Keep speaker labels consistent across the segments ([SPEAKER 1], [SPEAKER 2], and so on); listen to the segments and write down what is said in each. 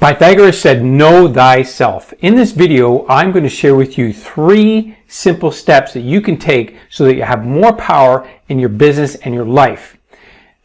[SPEAKER 1] Pythagoras said, know thyself. In this video, I'm going to share with you 3 simple steps that you can take so that you have more power in your business and your life.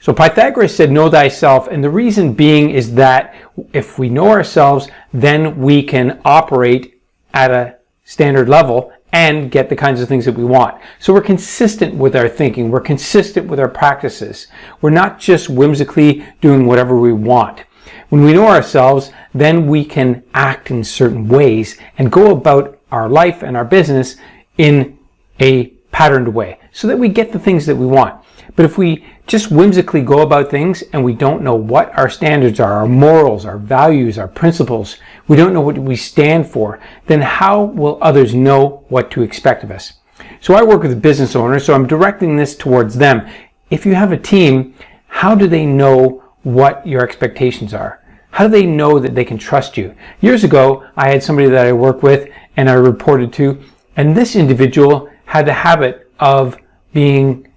[SPEAKER 1] So Pythagoras said, know thyself. And the reason being is that if we know ourselves, then we can operate at a standard level and get the kinds of things that we want. So we're consistent with our thinking. We're consistent with our practices. We're not just whimsically doing whatever we want. When we know ourselves, then we can act in certain ways and go about our life and our business in a patterned way so that we get the things that we want. But if we just whimsically go about things and we don't know what our standards are, our morals, our values, our principles, we don't know what we stand for, then how will others know what to expect of us? So I work with business owners, so I'm directing this towards them. If you have a team, how do they know what your expectations are? How do they know that they can trust you? Years ago, I had somebody that I work with and I reported to, and this individual had the habit of being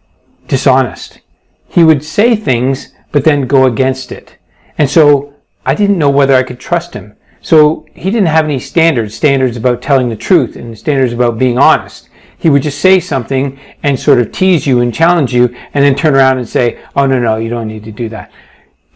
[SPEAKER 1] dishonest. He would say things, but then go against it. And so I didn't know whether I could trust him. So he didn't have any standards about telling the truth and standards about being honest. He would just say something and sort of tease you and challenge you and then turn around and say, oh, no, you don't need to do that.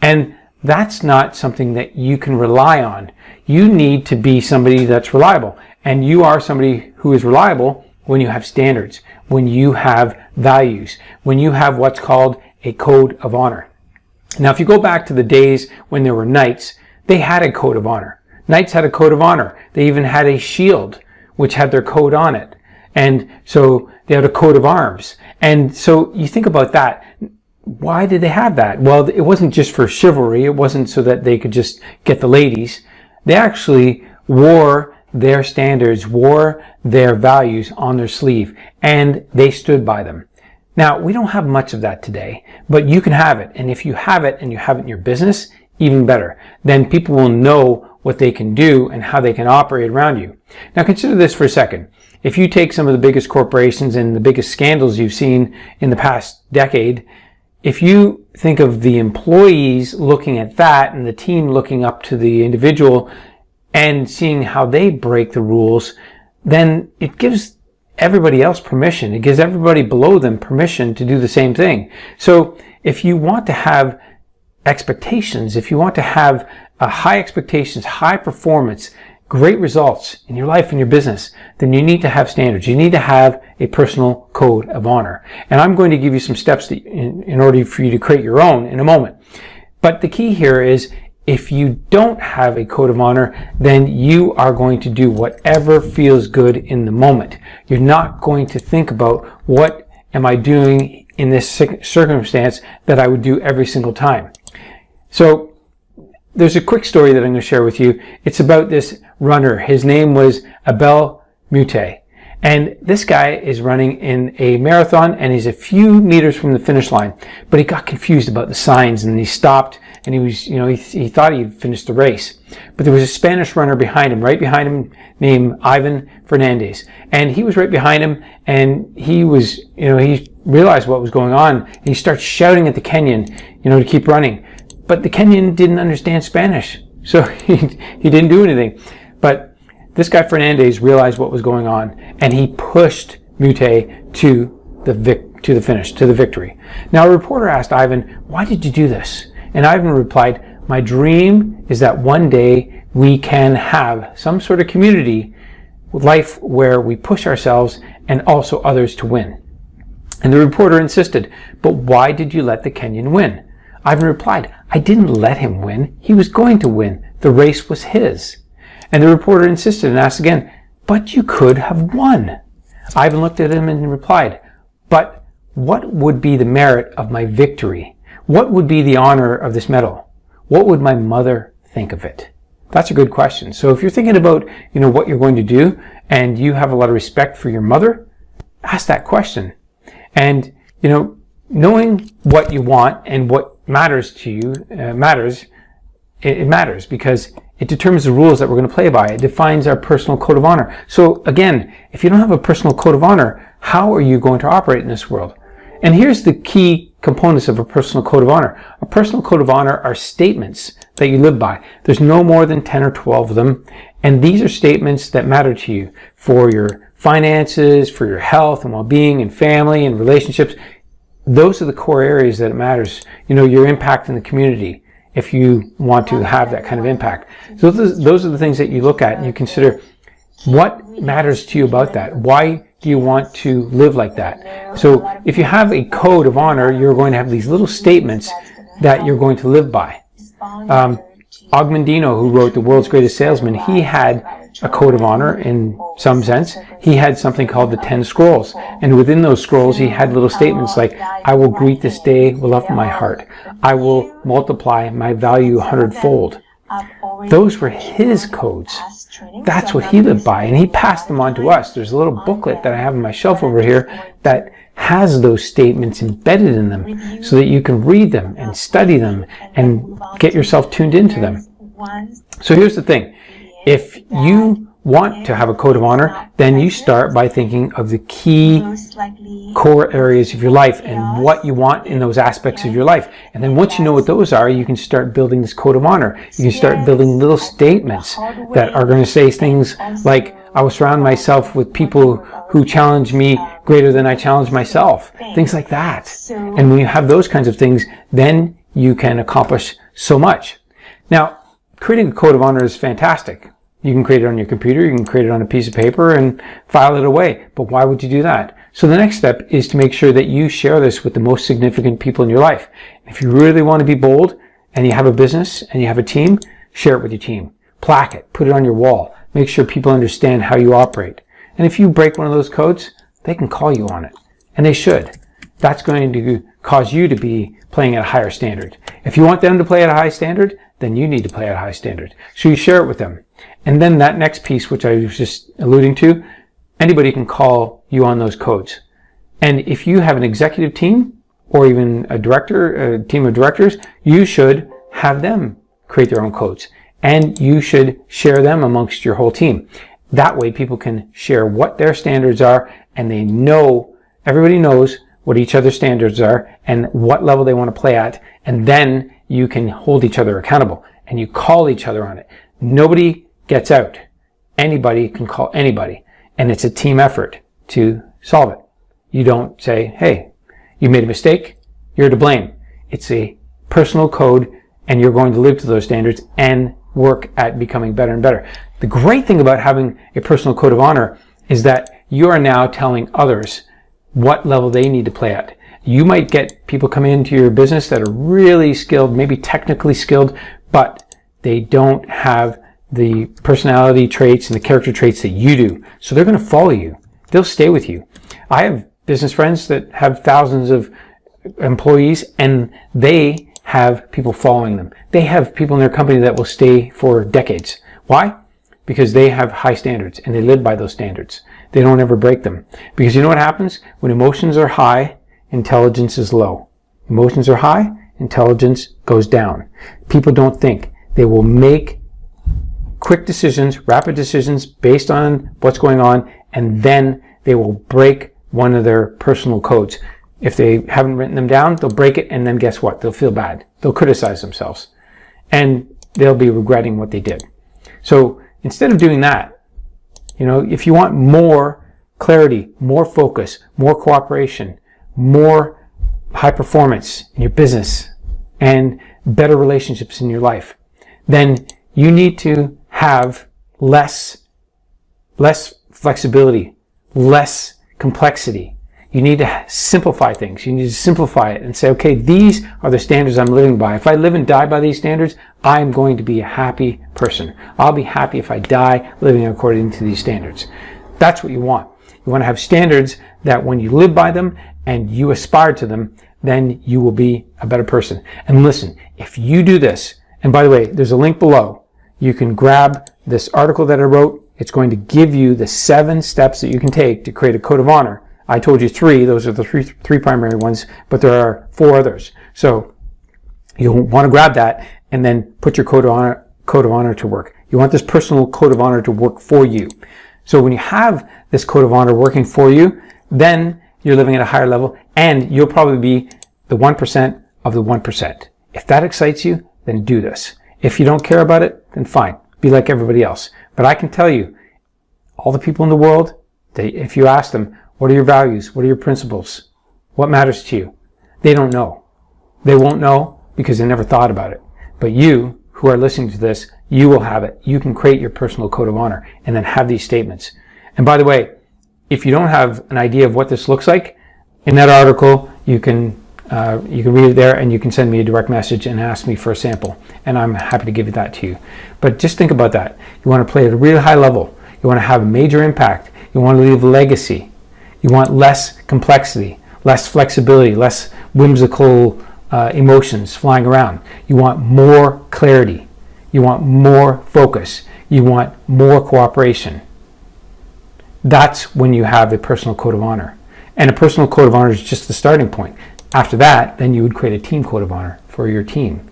[SPEAKER 1] And that's not something that you can rely on. You need to be somebody that's reliable. And you are somebody who is reliable when you have standards, when you have values, when you have what's called a code of honor. Now, if you go back to the days when there were knights, they had a code of honor. Knights had a code of honor. They even had a shield which had their code on it. And so they had a coat of arms. And so you think about that. Why did they have that? Well, it wasn't just for chivalry. It wasn't so that they could just get the ladies. They actually wore their standards, wore their values on their sleeve, and they stood by them. Now, we don't have much of that today, but you can have it. And if you have it and you have it in your business, even better. Then people will know what they can do and how they can operate around you. Now, consider this for a second. If you take some of the biggest corporations and the biggest scandals you've seen in the past decade, if you think of the employees looking at that and the team looking up to the individual and seeing how they break the rules, then it gives everybody else permission. It gives everybody below them permission to do the same thing. So if you want to have expectations, if you want to have high expectations, high performance, great results in your life and your business, then you need to have standards. You need to have a personal code of honor. And I'm going to give you some steps that in order for you to create your own in a moment. But the key here is if you don't have a code of honor, then you are going to do whatever feels good in the moment. You're not going to think about what am I doing in this circumstance that I would do every single time. So there's a quick story that I'm going to share with you. It's about this runner. His name was Abel Mute. And this guy is running in a marathon and he's a few meters from the finish line. But he got confused about the signs and he stopped and he was, he thought he had finished the race. But there was a Spanish runner behind him, right behind him, named Ivan Fernandez. And he was right behind him and he was, he realized what was going on and he starts shouting at the Kenyan, to keep running. But the Kenyan didn't understand Spanish, so he didn't do anything. But this guy Fernandez realized what was going on, and he pushed Mute to the finish, to the victory. Now, a reporter asked Ivan, "Why did you do this?" And Ivan replied, "My dream is that one day we can have some sort of community life where we push ourselves and also others to win." And the reporter insisted, "But why did you let the Kenyan win?" Ivan replied, "I didn't let him win. He was going to win. The race was his." And the reporter insisted and asked again, "But you could have won." Ivan looked at him and replied, "But what would be the merit of my victory? What would be the honor of this medal? What would my mother think of it?" That's a good question. So if you're thinking about, what you're going to do and you have a lot of respect for your mother, ask that question. And, knowing what you want and what matters to you matters because it determines the rules that we're going to play by. It defines our personal code of honor. So again, if you don't have a personal code of honor, how are you going to operate in this world? And here's the key components of a personal code of honor. A personal code of honor are statements that you live by. There's no more than 10 or 12 of them. And these are statements that matter to you for your finances, for your health and well-being and family and relationships. Those are the core areas that it matters. Your impact in the community, if you want to have that kind of impact. So those are the things that you look at and you consider what matters to you about that. Why do you want to live like that? So if you have a code of honor, you're going to have these little statements that you're going to live by. Ogmandino, who wrote The World's Greatest Salesman, he had a code of honor in some sense. He had something called the 10 Scrolls. And within those scrolls, he had little statements like, I will greet this day with love in my heart. I will multiply my value 100-fold. Those were his codes. That's what he lived by, and he passed them on to us. There's a little booklet that I have on my shelf over here that has those statements embedded in them so that you can read them and study them and get yourself tuned into them. So here's the thing. If you want to have a code of honor, then you start by thinking of the key core areas of your life and what you want in those aspects of your life. And then once you know what those are, you can start building this code of honor. You can start building little statements that are going to say things like, I will surround myself with people who challenge me greater than I challenge myself. Things like that. And when you have those kinds of things, then you can accomplish so much. Now, creating a code of honor is fantastic. You can create it on your computer, you can create it on a piece of paper and file it away. But why would you do that? So the next step is to make sure that you share this with the most significant people in your life. If you really want to be bold and you have a business and you have a team, share it with your team. Plaque it, put it on your wall. Make sure people understand how you operate. And if you break one of those codes, they can call you on it. And they should. That's going to cause you to be playing at a higher standard. If you want them to play at a high standard, then you need to play at a high standard. So you share it with them. And then that next piece, which I was just alluding to, anybody can call you on those codes. And if you have an executive team or even a team of directors, you should have them create their own codes. And you should share them amongst your whole team. That way people can share what their standards are, and everybody knows what each other's standards are and what level they want to play at. And then you can hold each other accountable and you call each other on it. Nobody gets out. Anybody can call anybody, and it's a team effort to solve it. You don't say, hey, you made a mistake, you're to blame. It's a personal code, and you're going to live to those standards and work at becoming better and better. The great thing about having a personal code of honor is that you are now telling others what level they need to play at. You might get people coming into your business that are really skilled, maybe technically skilled, but they don't have the personality traits and the character traits that you do. So they're going to follow you. They'll stay with you. I have business friends that have thousands of employees, and they have people following them. They have people in their company that will stay for decades. Why? Because they have high standards and they live by those standards. They don't ever break them. Because you know what happens? When emotions are high, intelligence is low. Emotions are high, intelligence goes down. People don't think. They will make quick decisions, rapid decisions based on what's going on, and then they will break one of their personal codes. If they haven't written them down, they'll break it, and then guess what? They'll feel bad. They'll criticize themselves, and they'll be regretting what they did. So instead of doing that, if you want more clarity, more focus, more cooperation, more high performance in your business, and better relationships in your life, then you need to have less flexibility, less complexity. You need to simplify things. You need to simplify it and say, okay, these are the standards I'm living by. If I live and die by these standards, I'm going to be a happy person. I'll be happy if I die living according to these standards. That's what you want. You want to have standards that when you live by them and you aspire to them, then you will be a better person. And listen, if you do this, and by the way, there's a link below. You can grab this article that I wrote. It's going to give you the 7 steps that you can take to create a code of honor. I told you 3. Those are the three primary ones, but there are 4 others. So you'll want to grab that and then put your code of honor to work. You want this personal code of honor to work for you. So when you have this code of honor working for you, then you're living at a higher level, and you'll probably be the 1% of the 1%. If that excites you, then do this. If you don't care about it, then fine. Be like everybody else. But I can tell you, all the people in the world, if you ask them, what are your values? What are your principles? What matters to you? They don't know. They won't know because they never thought about it. But you, who are listening to this, you will have it. You can create your personal code of honor and then have these statements. And by the way, if you don't have an idea of what this looks like, in that article, you can read it there, and you can send me a direct message and ask me for a sample, and I'm happy to give that to you. But just think about that. You want to play at a really high level. You want to have a major impact. You want to leave a legacy. You want less complexity, less flexibility, less whimsical emotions flying around. You want more clarity. You want more focus. You want more cooperation. That's when you have a personal code of honor. And a personal code of honor is just the starting point. After that, then you would create a team code of honor for your team.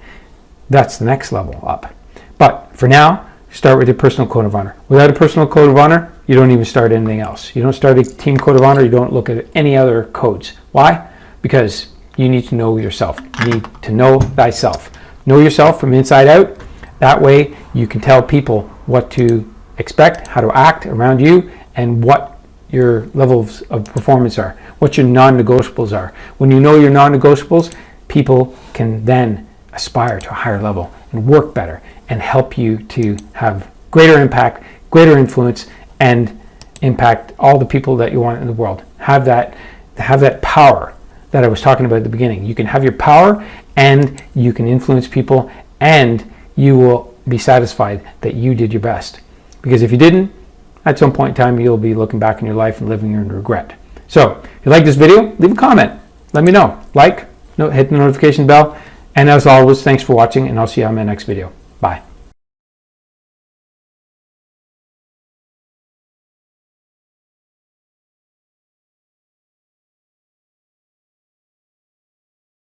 [SPEAKER 1] That's the next level up. But for now, start with your personal code of honor. Without a personal code of honor, you don't even start anything else. You don't start a team code of honor. You don't look at any other codes. Why? Because you need to know yourself. You need to know thyself. Know yourself from inside out. That way you can tell people what to expect, how to act around you, and what your levels of performance are, what your non-negotiables are. When you know your non-negotiables, people can then aspire to a higher level and work better and help you to have greater impact, greater influence, and impact all the people that you want in the world. Have that power that I was talking about at the beginning. You can have your power, and you can influence people, and you will be satisfied that you did your best. Because if you didn't, at some point in time, you'll be looking back in your life and living in regret. So if you like this video, leave a comment. Let me know. Hit the notification bell. And as always, thanks for watching, and I'll see you on my next video. Bye.